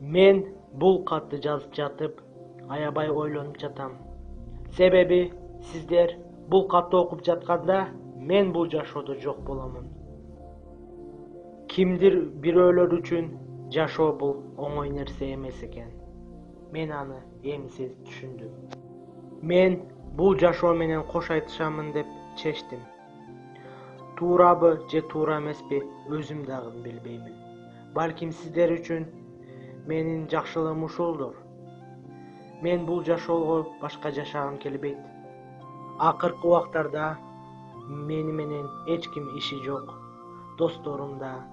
Мен бул катты жазып жатып, аябай ойлонуп жатам. Себеби сиздер бул катты окуп жатканда мен бул жашоодо жок боломун. Кимдир бирөөлөр үчүн жашоо бул оңой нерсе эмес экен. Мен аны эмисиз түшүндүм. Мен бул жашоо менен кош айтышамын деп чечтим. Туурабы же туура эмеспи, өзүм дагы билбеймин. Балким сиздер үчүн менин жакшылыгым ушулдур. Мен бул жашоого башка жашагым келбейт. Акыркы убактарда мени менен эч ким иши жок. Досторум да,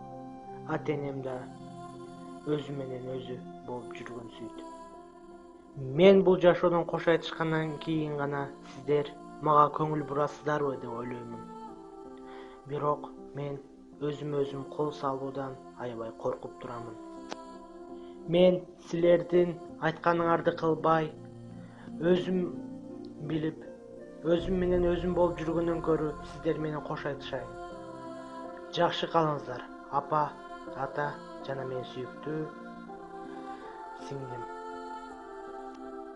ата-энем да өзү менен өзү болуп жүргөнсүйт. Мен бул жашоодон кош айтышкандан кийин гана сиздер мага көңүл бурасыздарбы деп ойлоймун. Бирок мен өзүм кол салуудан аябай коркуп турамын. Мен силердин айтканыңарды кылбай, өзүм билип, өзүм менен өзүм болуп жүргөндөн көрө сиздер менен кош айтышайын. Жакшы калыңыздар, апа, ата жана мен сүйүктүү сиңдим.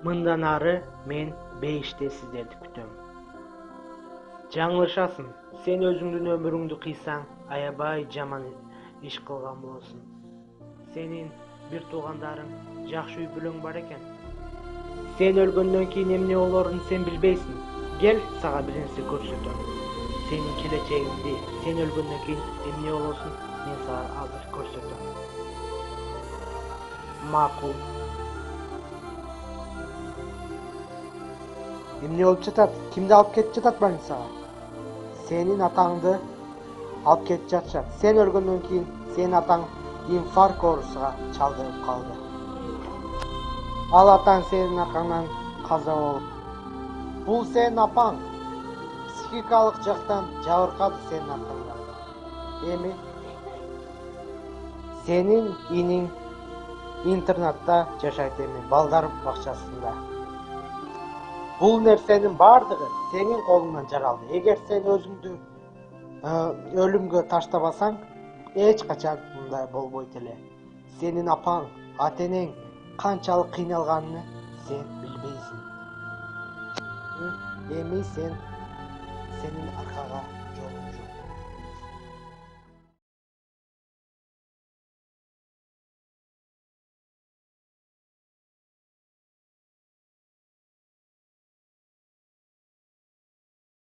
Мындан ары мен бейиште сиздерди күтөм. Жаңылышасың, сен өзүңдүн өмүрүңдү кыйсаң, аябай жаман иш кылган болосуң. Сенин бир туугандарың жакшы үй бүлөң бар экен. Сен өлгөндөн кийин эмне болорун сен билбейсиң. Кел, сага бир нерсе көрсөтөм. Сенин келечегиңди, сен өлгөндөн кийин эмне болосуң, мен сага азыр көрсөтөм. Макул. Эмне болуп жатат? Кимди алып кетип жатат больницага? Сенин атаңды алып кетип жатышат. Сен өлгөндөн кийин сенин атаң инфаркт оорусуга чалдыгып калды. Ал атаң сенин аркаңан каза болуп. Бул сенин апаң психикалык жактан жабыркады сенин аркаңан. Эми сенин иниң интернатта жашайт эми, балдар бакчасында. Бул нерсенин бардыгы сенин колуңан жаралды. Эгер сен өзүңдү өлүмгө таштабасаң, эч качан мындай болбойт эле. Сенин апаң, ата-энең канчалык кыйналганын сен билбейсиң. Эми сенин аркага